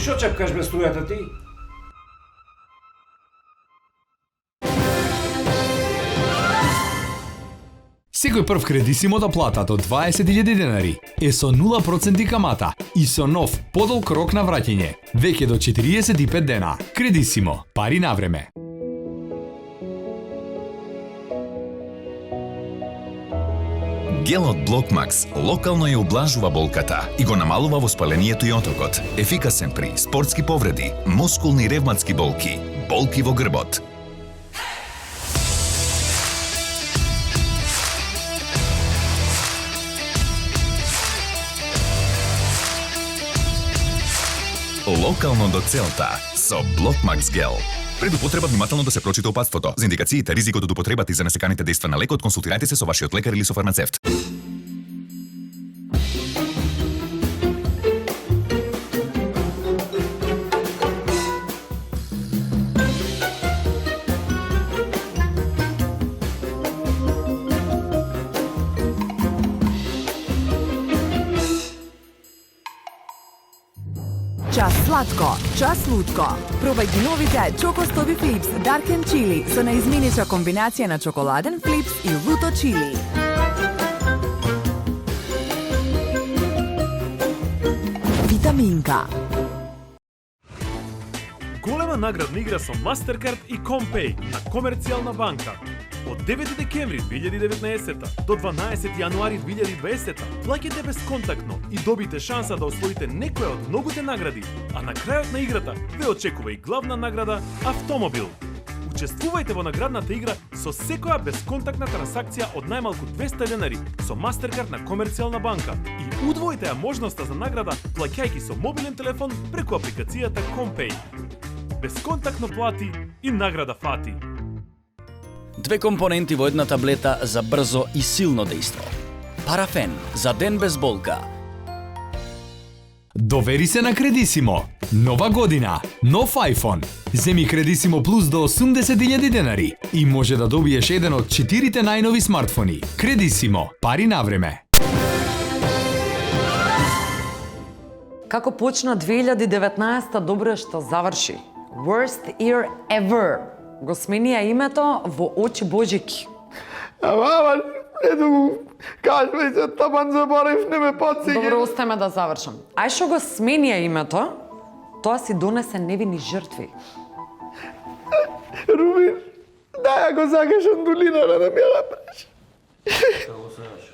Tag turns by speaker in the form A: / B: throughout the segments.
A: шо чепкаш без струјата ти?
B: Секој прв кредисимо да плата до 20.000 денари е со 0% камата и со нов подолг рок на враќање, веќе до 45 дена. Кредисимо, пари на време.
C: Гелот Блокмакс локално ја ублажува болката и го намалува воспалението и отокот. Ефикасен при спортски повреди, мускулни и ревматски болки, болки во грбот. Локално до целта со Блокмакс Гел. Пред употреба внимателно да се прочита опатството. За индикациите, ризикот од употребата и за несеканите дејства на лекот, консултирајте се со вашиот лекар или со фармацевт.
D: Час сладко, час лутко. Пробај ги новите Чоко Стоби Флипс Dark and Chili со наизменича комбинација на чоколаден флипс и луто чили. Витаминка.
E: Голема наградна игра со Mastercard и Compay на Комерцијална банка. Од 9 декември 2019 до 12 јануари 2020 плаќате безконтактно и добите шанса да освоите некоја од многуте награди, а на крајот на играта ве очекува и главна награда автомобил. Учествувајте во наградната игра со секоја безконтактна трансакција од најмалку 200 денари со Mastercard на Комерцијална банка и удвоите ја можноста за награда плаќајќи со мобилен телефон преку апликацијата Compay. Безконтактно плати и награда фати.
F: Две компоненти во една таблета за брзо и силно дејство. Парафен за ден без болка.
B: Довери се на Кредисимо. Нова година, нов iPhone. Земи Кредисимо Плюс до 80.000 денари и може да добиеш еден од 4 најнови смартфони. Кредисимо, пари на време.
G: Како почна 2019 добро што заврши. Worst year ever. Го сменија името во очи Божики.
H: Мама, ето го, кажи се, таман заборев, не ме подсиги.
G: Добро, остајме да завршам. Ај што го сменија името, тоа си донесе невини жртви.
H: Рубин, дај ако сакаш андулинара да ми ја направиш.
A: Како сакаш?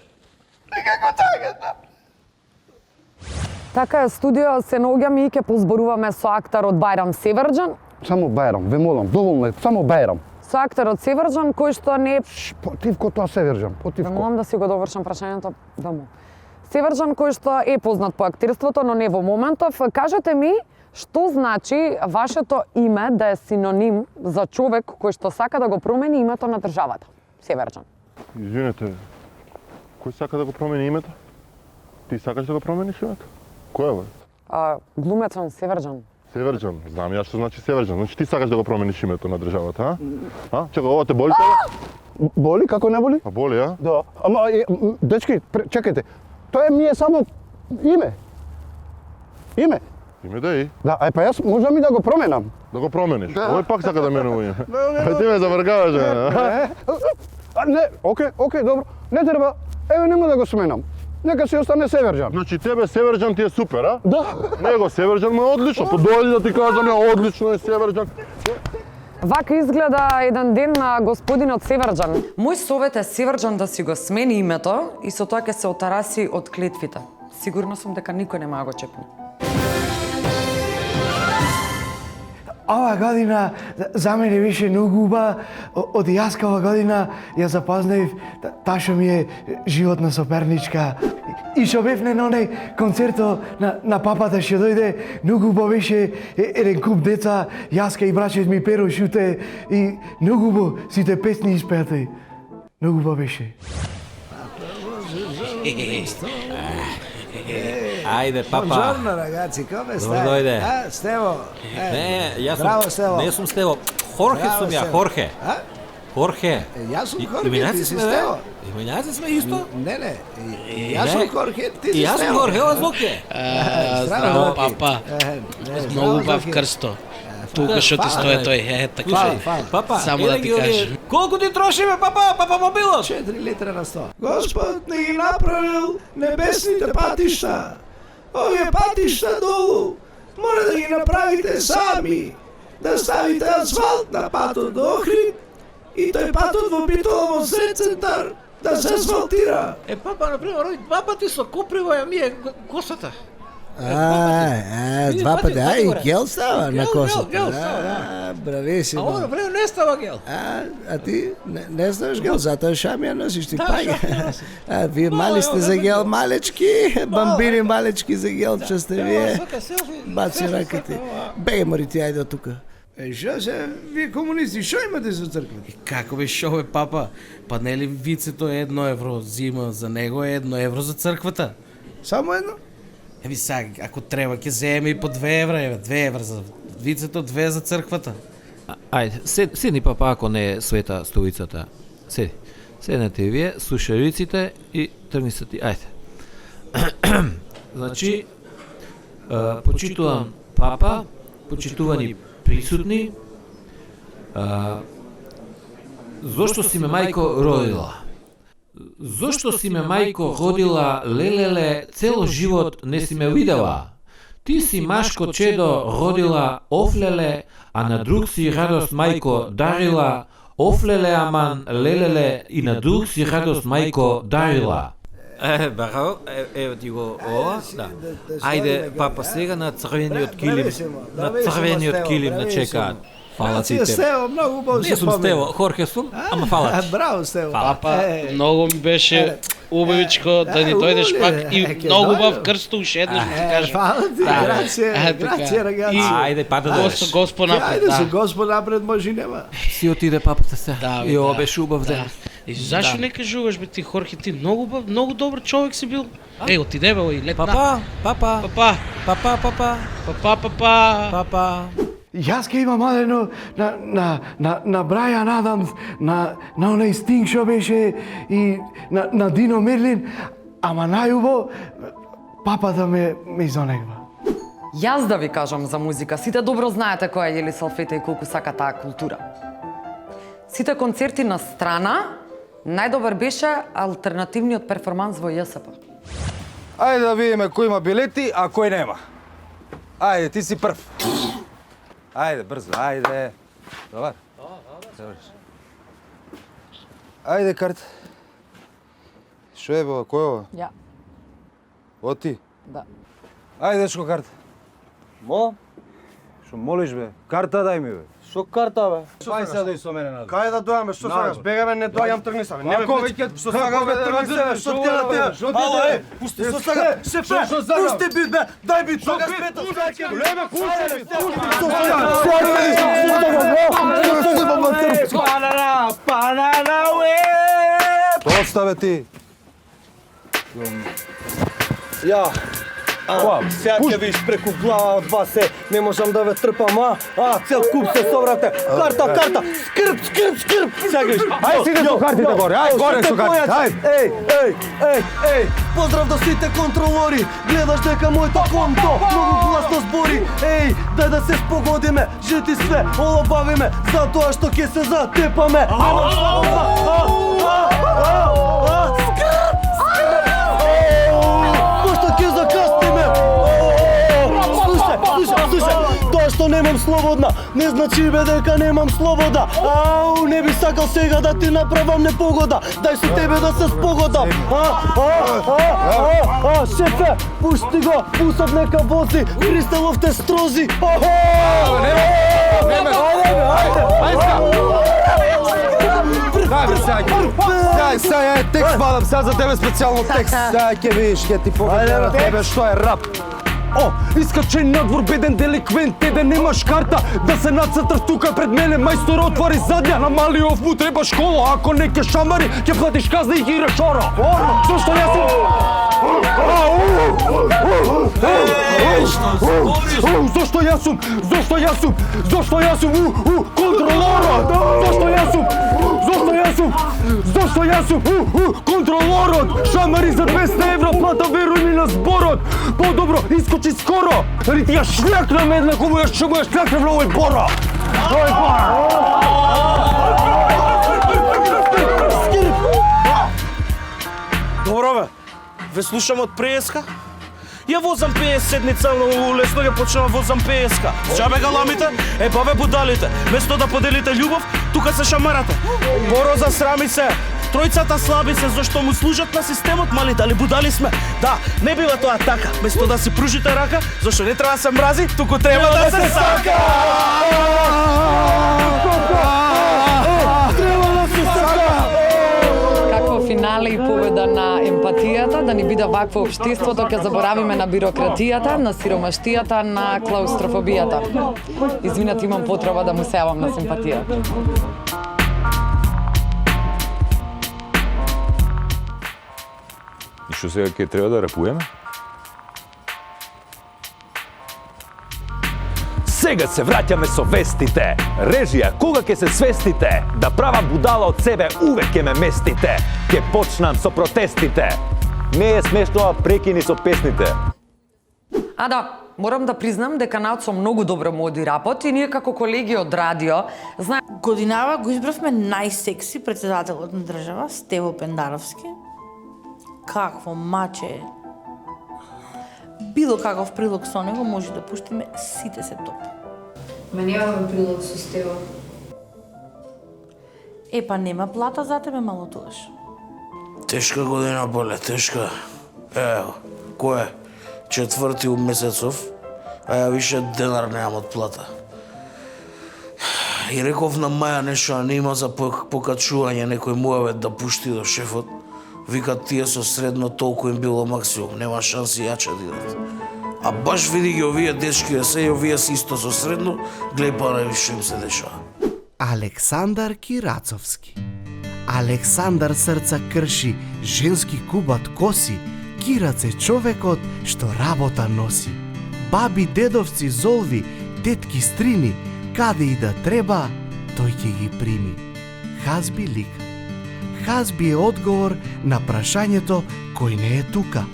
H: Како сакаш да.
G: Така е, студио се наоѓаме и ќе позборуваме со акторот Бајрам Севрџан.
H: Само Бајрам, ве молам, доволно е, само Бајрам.
G: Со акторот Севрџан кој што не
H: Потивко тоа Севрџан,
G: Ве
H: потивко.
G: молам да си го довршам прашањето дамо. Севрџан кој што е познат по актерството, но не во моментов, кажете ми што значи вашето име да е синоним за човек кој што сака да го промени името на државата? Севрџан.
I: Извинете, кој сака да го промени името? Ти сакаш да го промениш името? Кој е бе?
G: Глумецот Севрџан.
I: Северџан, знам ја што значи Северџан. Значи ти сакаш да го промениш името на државата, а? Чекај, ова те боли тебе?
H: Боли, како не боли?
I: А боли, а?
H: Да. Ама, дечки, чекајте. Тоа ми е само име. Име.
I: Име да и.
H: Да, ај па јас можам и да го променам.
I: Да го промениш.
H: Да.
I: Овој пак сака да менува име. Ај ти ме завргаваш,
H: Не, окей, добро. Не треба. Еве нема да го сменам. Нека си остане Северџан.
I: Значи тебе Северџан ти е супер, а?
H: Да.
I: Него Северџан му е одлично. Подојди да ти кажам, одлично е Северџан.
G: Вака изгледа еден ден на господинот Севрџан. Мој совет е Севрџан да си го смени името и со тоа ќе се отараси од клетвите. Сигурно сум дека никој нема да го чепне.
J: Ова година за мене беше многу убава. Од јаскава година ја запознав ташо ми е животна соперничка. И што бев на оној концерто на папата што дојде, многу убаво беше еден куп деца, јаска и брачет ми Перо Шуте и многу убаво сите песни испеати. Многу убаво беше.
K: Ајде, папа.
L: Buongiorno ragazzi, come stai?
K: Добро дојде.
L: Stevo.
K: Не, јас
L: Браво,
K: сум,
L: Стево.
K: не сум Стево. Хорхе
L: Браво,
K: сум ја,
L: Стево.
K: Хорхе.
L: Хорхе. Јас сум Хорхе, ти си Стево.
K: Именјаци сме исто?
L: Не. Јас сум Хорхе, ти си Стево.
K: Јас сум Хорхе, ова Луке.
L: Здраво,
M: папа. Многу бав крсто. Тука што ти стои тој, така.
K: Папа,
M: само да ти кажам.
K: Колку ти трошиме, папа мобилот?
L: 4 литра на 100. Господ не ги направил небесните патишта. Овие патишта долу мора да ги направите сами. Да ставите асфалт на патот до Охрид и тој патот во Битолово сред центар да се асфалтира.
K: Папа, например, овие два пати со коприво ја мие косата.
L: Два пати, и гел става на косата.
K: Гел става,
L: брависимо.
K: А ова, например, не става гел.
L: А ти не ставаш гел, затоа шамија носиш ти паѓа. Вие мали сте за гел, малечки, бамбини малечки за гел, че сте вие. Баци раките. Беге, мори ти, ајде од тука. Шо се, вие комунисти, шо имате за црквата?
M: Како бе шо бе, папа? Па нели вицето е 1 евро зима за него е 1 евро за црквата?
L: Само едно?
M: Сега, ако треба, ќе земе и по 2 евра, 2 евра за вицето, 2 за црквата.
K: Ајде, седни папа, ако не е света столицата. Седи. Седнете и вие, слушајуците и тргни се ти. Ајде. Значи, почитувам папа, почитувани присутни, зошто си ме мајко родила? Зошто си ме мајко родила, лелеле, цело живот не си ме видела? Ти си машко чедо родила, офлеле, а на друг си радост мајко дарила, офлеле аман, лелеле, и на друг си радост мајко дарила. Браво, ево ти го ова, да. Ајде, папа, сега на црвениот килим на чекаат. Фала ти тебе.
L: Стево, многу бо се
K: Не сум Стево, Хорхе сум, ама фала ти.
L: Браво, Стево.
M: Папа, многу ми беше убавичко да ни дојдеш пак и многу бав крсто уште еднаш да ти кажам.
L: Фала ти, грација, рагаци.
K: Ајде, па да дадеш.
M: Господ напред,
L: Ајде со Господ напред, може и нема.
K: Си отиде папата се. И ова беше убав ден.
M: И зашо не кажуваш бе ти, Хорхе, ти многу добар човек си бил. Отиде бе, и летна. Папа.
J: Јас ке имам адено на Брайан Адамс, на оној Стинг шо беше и на Дино Мерлин, ама најубо папата ме изонегва.
G: Јас да ви кажам за музика, сите добро знаете која е Јели Салфета и колку сака таа култура. Сите концерти на страна, најдобар беше алтернативниот перформанс во ЈСП.
A: Ајде да видиме кој има билети, а кој нема. Ајде, ти си прв. Ајде, брзо, ајде. Добар? Ајде, карта. Шо е бе, кој е ова?
G: Ја.
A: О ти?
G: Да.
A: Ајде, дечко, карта. Мо? Шо молиш бе? Карта дај ми бе. Шо карта бе? Ај сега дојди со мене назад.
H: Кај да дојаме, што сакаш? Бегаме, не доаѓам, тргни се. Не ме
A: што сакаш бе, тргни се, што ти на тебе? Што ти на тебе? Пусти, што сакаш? Пусти бит бе, дај бит. Што сакаш бе? Големе, Банана, уе! Доста бе ти. Ја. Сега ќе видиш преку глава од вас не можам да ве трпам, цел куп се собрате. Карта, скрп. Сега видиш. Ај сиде со картите горе, ај горе со картите. Еј. Поздрав до сите контролори. Гледаш дека моето конто многу гласно збори. Еј, дај да се спогодиме, жити све, олабавиме, затоа што ќе се затепаме. Слушај, тоа што немам слободна, не значи бе дека немам слобода. Не би сакал сега да ти направам непогода, дај со тебе да се спогодам. Шефе, пушти го, пусов нека вози, Кристалов те стрози. Сега е текст, мадам, сега за тебе специјално текст. Сега ќе видиш, ќе ти покажам на тебе што е рап. Искачи надвор беден деликвент, тебе немаш карта да се нацрташ тука пред мене. Мајстор отвори задња, намалиов му треба школа. Ако не ке шамари, ќе платиш казна и ги решора. Зошто јас сум? Зошто јас сум контролорот? Зошто јас сум контролорот? Шамари за 200 евра плата, веруј ми на зборот. Подобро, искочи скоро, или ти ја шљакнам еднакво, му ја шљакнам на овој Бора.
N: Добро бе, ве слушам од преска. Ја возам 50 седница, лесно ја почнам возам 50. Џабе галамите, па ве будалите. Место да поделите љубов, тука се шамарате. Боро засрами се. Тројцата слаби се зашто му служат на системот, мали дали будали сме? Да, не бива тоа така. Место да си пружите рака, зашто не треба да се мрази, туку треба да се сака.
G: Какво финале и победа на емпатијата, да ни биде вакво општеството, ќе заборавиме на бирократијата, на сиромаштијата, на клаустрофобијата. Извинете, имам потреба да му се јавам на симпатија.
C: И што сега ќе треба да рапуеме?
O: Сега се враќаме со вестите. Режија, кога ќе се свестите? Да права будала од себе увек ќе ме местите. Ќе почнам со протестите. Не е смешно, а прекини со песните.
G: А да, морам да признам дека Нацо многу добро му оди рапот и ние како колеги од радио знаеме.
P: Годинава го избравме најсекси претседателот на држава, Стево Пендаровски. Какво маче е. Било каков прилог со него може да пуштиме сите се топ.
Q: Ме немаме прилог со Стево.
P: Па нема плата за тебе мало тогаш.
N: Тешка година, Боле, тешка. Ево, кој е? 4 месецов, а ја више денар немам од плата. И реков на Маја нешто, а не има за покачување некој муавет да пушти до шефот. Викат тие со средно толку им било максимум, нема шанси јаче да идат. А баш види ги овие дечки да се и овие си исто со средно, глеј па највише им се дешава.
L: Александар Кирацовски. Александар срца крши, женски кубат коси, Кирац е човекот што работа носи. Баби, дедовци, золви, тетки, стрини, каде и да треба, тој ќе ги прими. Хазби лика. Хазби е одговор на прашањето кој не е тука.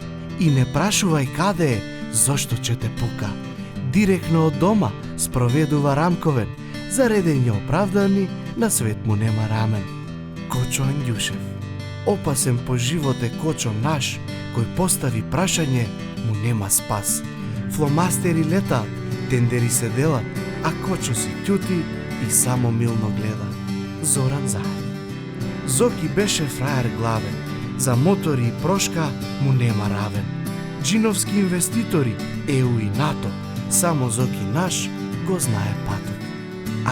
L: И не прашувај каде е, зошто ќе те пука. Директно од дома спроведува Рамковен, заредење оправдани, на свет му нема рамен. Кочо Андјушев. Опасен по живот е Кочо наш, кој постави прашање, му нема спас. Фломастери летаат, тендери се делат, а Кочо си ќути и само милно гледа. Зоран Заев. Зоки беше фраер главен, за мотори и прошка му нема равен. Джиновски инвеститори, ЕУ и НАТО, само Зоки наш го знае патот.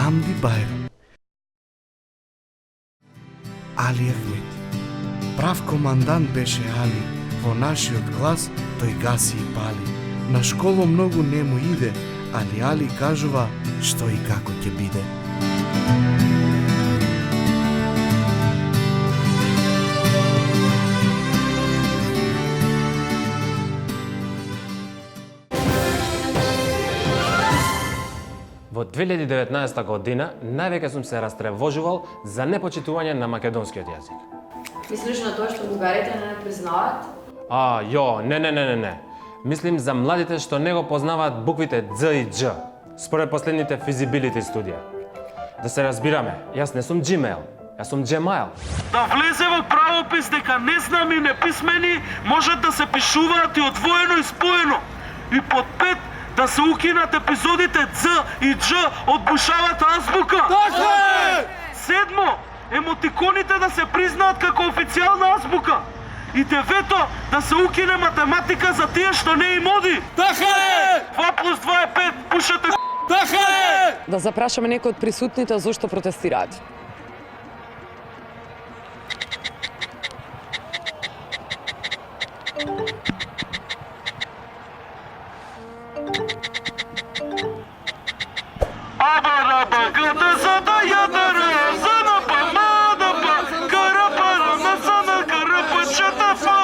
L: Амди Байрон. Али Ахмети. Прав командант беше Али, во нашиот глас тој гаси и пали. На школо многу не му иде, али Али кажува што и како ќе биде.
R: Во 2019 година највеќе сум се растревожувал за непочитување на македонскиот јазик.
Q: Мислиш на тоа што бугарите не признаваат?
R: Не. Мислим за младите што не го познаваат буквите Дз и Дж, според последните feasibility студија. Да се разбираме, јас не сум Gmail, јас сум Gmail.
N: Да влезе во правопис дека незнами и неписмени можат да се пишуваат и одвоено и споено. И под 5 да се укинат епизодите Дз и Дж од бушавата азбука.
A: Така е!
N: 7. Емотиконите да се признаат како официјална азбука. И 9. Да се укине математика за тие што не им оди.
A: Така е!
N: 2 плюс 2 е 5, пушете.
A: Така е!
G: Да запрашаме некој од присутните зошто протестираат.
N: Јата зада јадара, занапа, надапа, карапара, насана, карапачата, фа,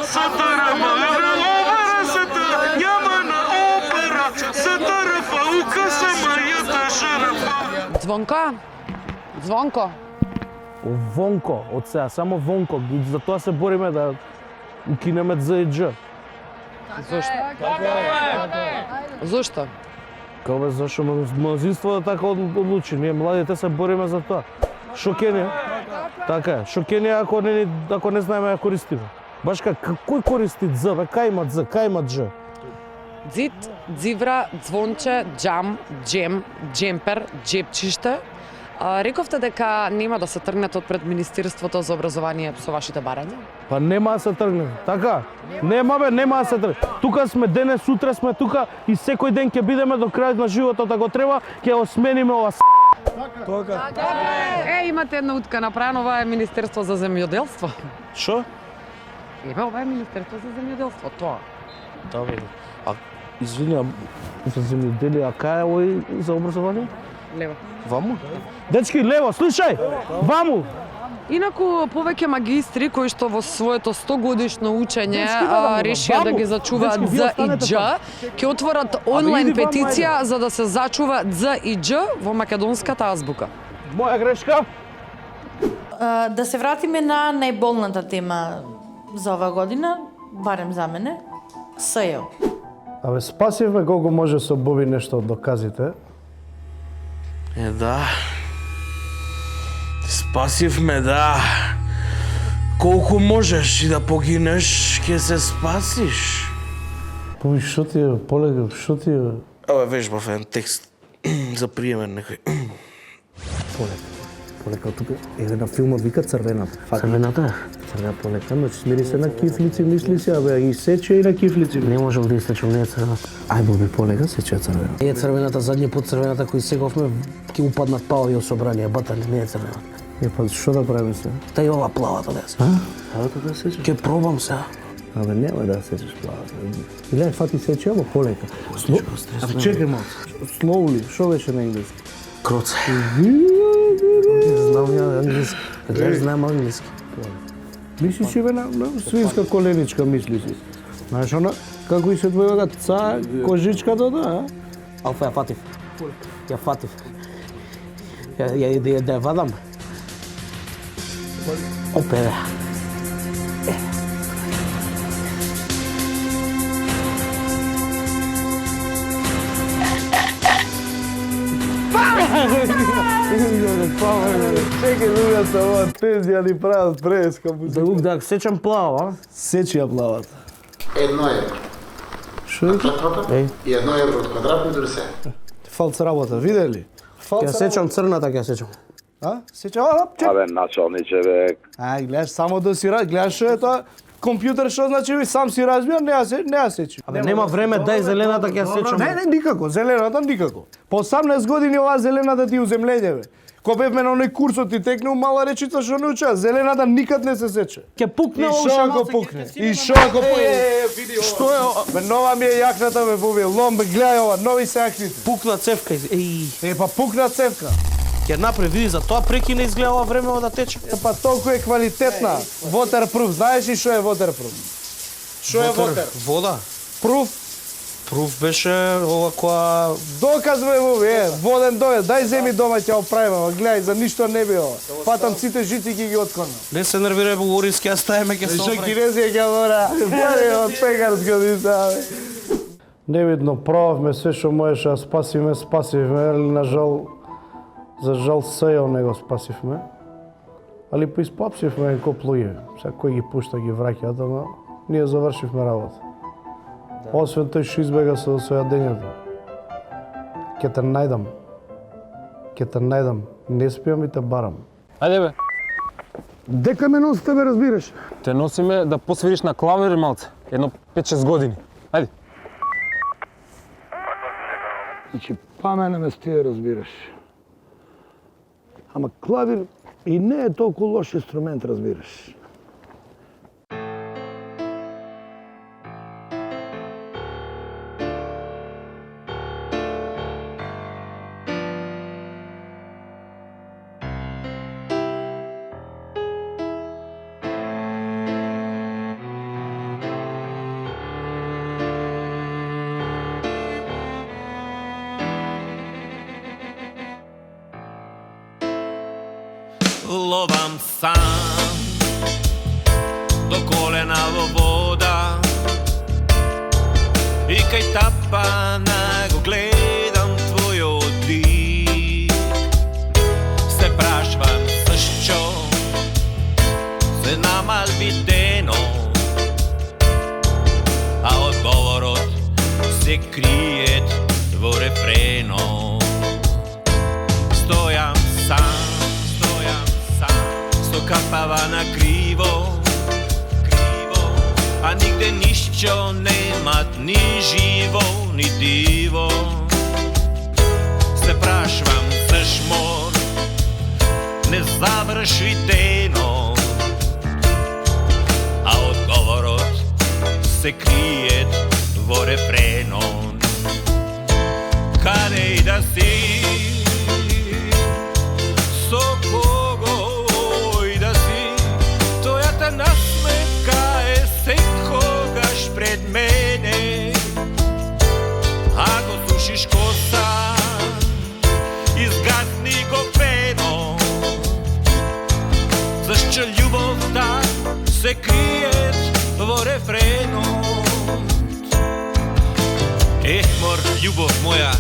N: сатара, мара, овара, сатара, јамана, опера, сатара, фа, укаса, мајата, шарафа.
G: Звонко? Звонко?
A: Вонко, од сега, само Вонко. За тоа се бориме да укинеме З и Дж.
G: Зошто? Зошто?
A: Кабе, зашо мнозинството така одлучи. Ние младите се бориме за тоа. Шо ке не? Така е. Шо ке не ако не знаеме да користиме? Баш кој користи З, бе? Кај има З, кај има Дж?
G: Дзит, дзивра, звонче, джам, джем, джемпер, джепчиште. Рековте дека нема да се тргнете од пред Министерството за образование со вашите барања?
A: Па нема да се тргне, така? Нема бе, нема да се тргне. Тука сме денес, сутре сме тука и секој ден ќе бидеме до крајот на животот, ако треба, ќе го смениме ова с***. Така.
G: Имате една утка направено, ова е Министерство за земјоделство.
A: Шо?
G: Ова е Министерство за земјоделство, тоа.
A: Да, бе. А, извинувам, за земјоделие, а кај е овој за образование?
G: Лево.
A: Ваму? Дечки, лево, слушај! Ваму!
G: Инаку повеќе магистри кои што во своето 100-годишно учење решија да ги зачуваат З и Дж, ќе отворат онлайн петиција за да се зачува З и Дж во македонската азбука.
A: Моја грешка?
P: Да се вратиме на најболната тема за ова година, барем за мене, СЈО.
H: Абе, спасивме колку може со Боби нешто од доказите.
N: Да. Спасивме, да. Колку можеш и да погинеш, ќе се спасиш.
H: Боби, шо ти е, полека, шо ти е?
N: Ова вежбав еден текст за приемен некој.
H: Полека, тука една филма вика Црвената. Црвената? Црвена полека, но смири се на кифлици, мисли се, абе, и сече и на кифлици. Не можам да истечам, не е црвената. Ај, Боби, полека, сече е црвената.
S: Не е црвената, задниот пат црвената кој сеговме, ќе упаднат паови од собрание, батали, не е црвената.
H: Е, па, шо да правиме се?
S: Тај ова плавата да се.
H: Плавата да сечеш?
S: Ќе пробам се.
H: Абе, нема да сечеш плавата. Гледај, фати сече, ама полека. Абе, чекај малку. Slowly, шо беше на енглески?
S: Кроце. Знам ја англиски. Гледаш, знам англиски.
H: Мислиш че бе на свинска коленичка, мислиш си. Знаеш она, како и се двојага ца, кожичката, да, а?
S: Алфа, ја фатив. Ја фатив. Ја да ја вадам. Опе, бе.
H: Чекай, луѓето, ова тези ја ни прават преска.
S: Да сечам плава.
H: Сечи ја плавата.
T: 1 евро.
H: Шо е?
T: И 1 евро од квадратни се.
H: Фалц работа, виде ли?
S: Ја сечам црната, ќе сечам.
H: А? Сечам, чек.
U: Абе, началниче, бе.
H: Ај, гледаш, само да си гледаш што е тоа. Компјутер што значи ви сам си разбија, не ја сечи.
S: Абе, нема време, дај зелената ќе ја сечам.
H: Не, никако, зелената никако. По 18 години оваа зелената ти уземлење, бе. Ко бевме на оној курсот и текнеу мала речица што не уча, зелената никад не се сече.
S: Ќе пукне
H: и шо ако пукне? И шо ако пукне? Што е ова? Бе, нова ми е јакната, бе, Боби. Лом, бе, гледај ова, нови се јакните.
S: Пукна цевка.
H: Е, па пукна цевка.
S: Ќе направи, види, за тоа прекина изгледа ова време да тече.
H: Па толку е квалитетна. Waterproof, знаеш ли што е waterproof? Што е water?
S: Вода.
H: Proof?
S: Proof беше ова која...
H: Доказ бе, Боби, воден довед. Дај земи дома ќе оправиме, ама гледај, за ништо не би ова. Фатам сите жици ќе ги отконам.
S: Не се нервирај, Бугорински, ја ставиме ќе се оправи.
H: Што кинези ќе мора. Пари од пекарска дица, бе. Невидно пробавме се што можеше да спасиме, али на жал, за жал СЈО не го спасивме. Али поиспапсивме ко плуѓе. Сега кој ги пушта ги враќаат, ама ние завршивме работа. Освен тој што избега со јадењето. Ке те најдам. Ке те најдам. Не спијам и те барам.
R: Ајде бе.
H: Дека ме носи тебе, разбираш?
R: Те носиме да посвириш на клавир малце. Едно 5-6 години. Ајде.
H: Значи, памена ме стие, разбираш. Ама клавир и не е толку лош инструмент, разбираш.
U: пловам сам до колена во вода и кај тапана го гледам твојот лик. Се прашвам зашчо се намал видено, а одговорот се криет во рефрено. Стојам сам, со капава на криво, а нигде ништо немат, ни живо, ни диво. Се прашвам зашмор не заврши дено, а одговорот се криет во рефренот. Каде и да си, со кого и да си, твојата насмевка е секогаш пред мене. Ако сушиш коса, изгасни го пено, зашто љубовта се криет во рефренот. Мор, љубов моја,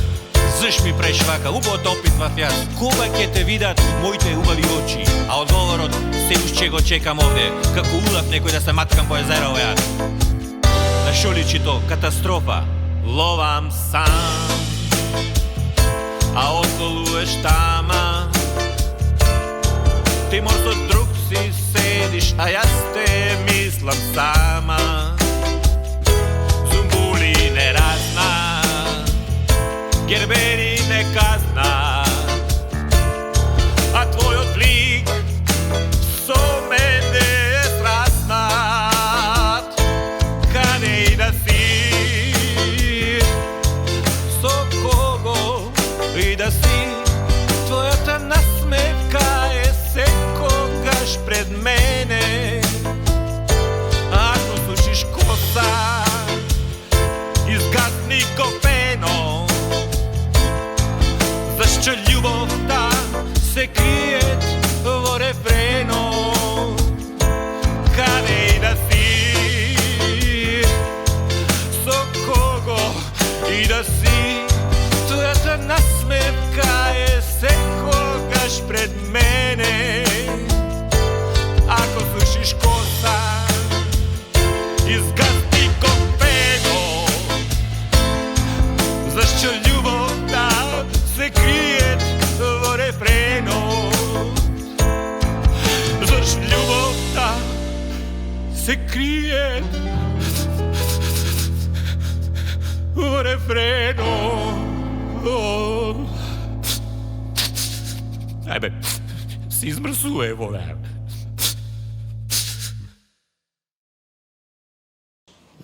U: заш ми правиш вака, убаво те опитвав јас. Кога ќе те видат моите убави очи, а одговорот се уште го чекам овде, како улав некој да се маткам по езеро јас. На Шоличито катастрофа, ловам сам, а околуеш тама. Ти мор со друг си седиш, а јас те мислам сама. Зумбули не разна, гербери не казна, а твојот лик со мене е сраснат. Каде и да си, со кого и да си, твојата насмевка е секогаш пред мене. Ако сушиш коса, изгасни го пено, зашто љубовта се криет во рефренот. Каде и да си, со кого и да си, твојата насмевка е секогаш пред мене. Ако сушиш коса, изгасни го пено, зашто љубовта се криет во рефренот. Зашто љубовта се криет во рефренот. Ајбе, се измрсува вода.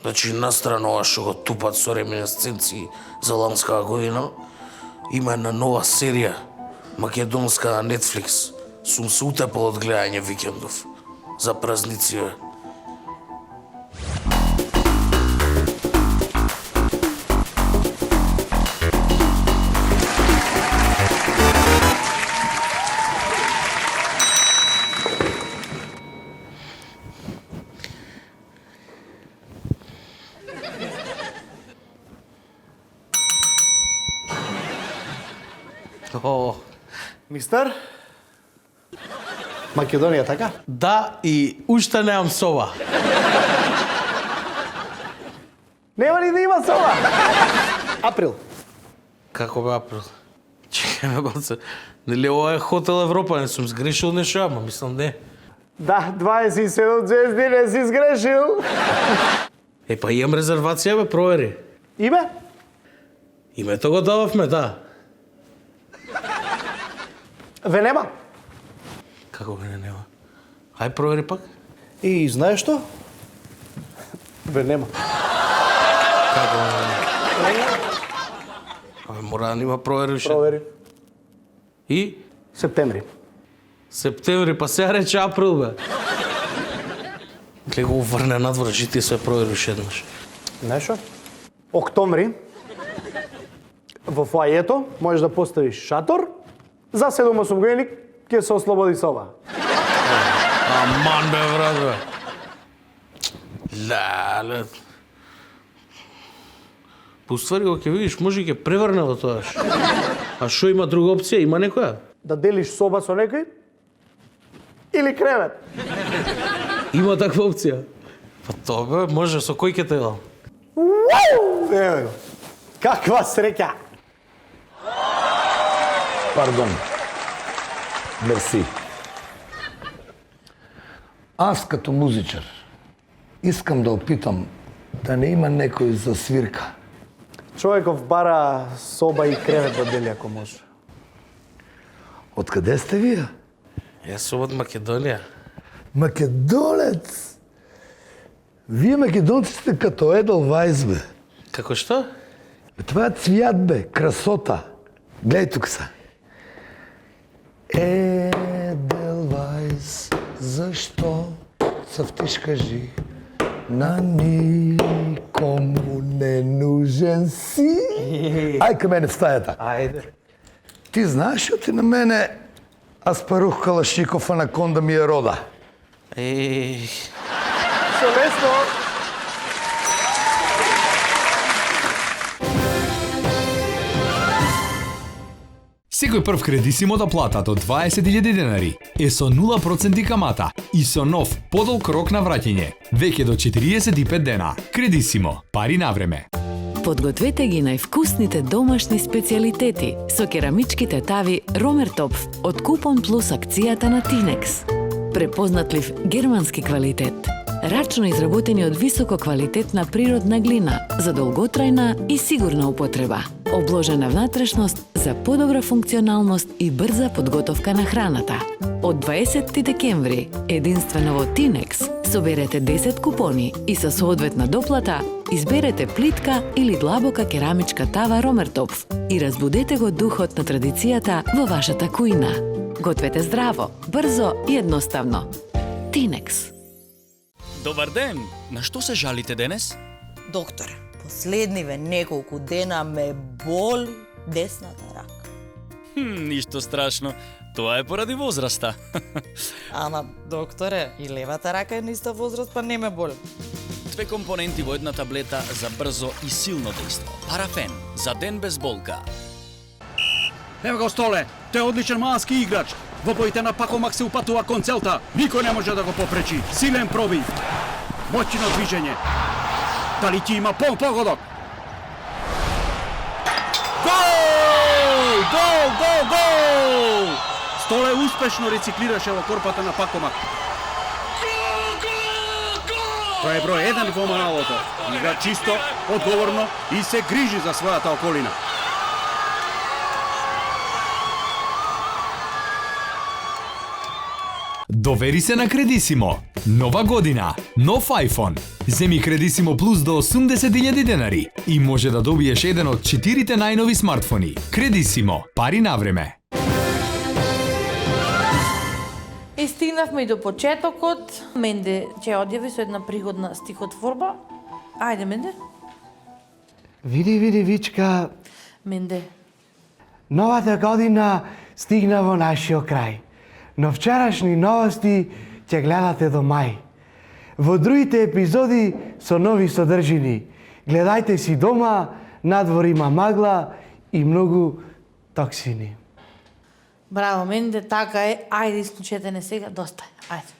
V: Значи, настрана ова што го тупат со реминесценции за ланскава година, има една нова серија, македонска на Netflix. Сум се утепал од гледање викендов. За празници е.
L: О,
H: Мистер? Македонија, така?
L: да, и уште немам соба.
H: Нема ни да има соба. Април.
L: Како бе април? Чекај ме, баце. Нели ова е Хотел Европа, не сум сгрешил нешто, ама мислам не.
H: Да, 27 звезди не си сгрешил.
L: Е, па имам резервација, бе, провери.
H: Име?
L: Името го дававме, да.
H: Ве нема.
L: Како ве не нема? Ај провери пак.
H: И знаеш што? Ве нема.
L: Како ве нема? Абе, мора да има провери уште.
H: Провери.
L: И?
H: Септември.
L: Септември, па сега рече април, бе. Гледа го врне надвор, жити се провери уште еднаш.
H: Знаеш што? Октомври. Во фоајето можеш да поставиш шатор, за 7-8 години ќе се ослободи соба.
M: Аман бе, брат, бе. Леле. По ствари, ако ќе видиш, може и ќе преврнело тоа. А што има друга опција? Има некоја?
H: Да делиш соба со некој? Или кревет?
M: Има таква опција? Па тоа бе, може, со кој ќе те дам?
H: Ево го. Каква среќа!
D: Пардон. Мерси. Аз като музичар искам да опитам да не има некој за свирка.
H: Човеков бара соба и кревет да дели ако може.
D: Откъде сте вие?
M: Јас сум од Македонија.
D: Македонец! Вие македонци сте като Едълвайс, бе.
M: Како што?
D: Това е цвят, бе, красота. Гледай тук са. Едълвайс, защо цъфтиш, кажи, на никому не нужен си. Ай към мене в стаята.
H: Айде.
D: Ти знаеш ли ти на мене Аспарух Калашников анаконда ми е рода?
H: Съвестно!
B: Секој прв кредисимо да плата до 20.000 денари е со 0% камата и со нов подолг рок на враќање, веќе до 45 дена. Кредисимо, пари на време.
E: Подгответе ги највкусните домашни специјалитети со керамичките тави Ромертопф од купон плюс акцијата на Тинекс. Препознатлив германски квалитет. Рачно изработени од високо квалитетна природна глина за долготрајна и сигурна употреба. Обложена внатрешност за подобра функционалност и брза подготовка на храната. Од 20 декември, единствено во Тинекс, соберете 10 купони и со соодветна доплата изберете плитка или длабока керамичка тава Ромертопф и разбудете го духот на традицијата во вашата кујна. Гответе здраво, брзо и едноставно. Тинекс.
F: Добар ден! На што се жалите денес?
P: Докторе, последниве неколку дена ме боли десната рака.
F: Ништо страшно. Тоа е поради возраста.
P: Ама, докторе, и левата рака е на иста возраст, па не ме боли.
F: Две компоненти во една таблета за брзо и силно дејство. Парафен, за ден без болка.
W: Ево го Столе, тој е одличен малски играч. Во боите на Пакомак се упатува кон целта. Никој не може да го попречи. Силен пробив. Моćno движење. Дали ти има погодок? Гол! Гол, гол, гол! Столе успешно рециклираше во корпата на Пакомак. Тој е број 1 во Маналото. Игра чисто, одговорно и се грижи за својата околина.
B: Довери се на Кредисимо. Нова година, нов iPhone. Земи Кредисимо Плюс до 80.000 денари и може да добиеш еден од 4 најнови смартфони. Кредисимо, пари на време.
P: И стигнавме и до почетокот. Менде ќе одјави со една пригодна стихотворба. Ајде, Менде.
J: Види, Вичка.
P: Менде.
J: Новата година стигна во нашиот крај. Но вчерашни новости ќе гледате до мај. Во другите епизоди со нови содржини. Гледајте си дома, надвор има магла и многу токсини.
P: Браво, Менде, така е. Ајде, исклучете не сега, доста е. Ајде.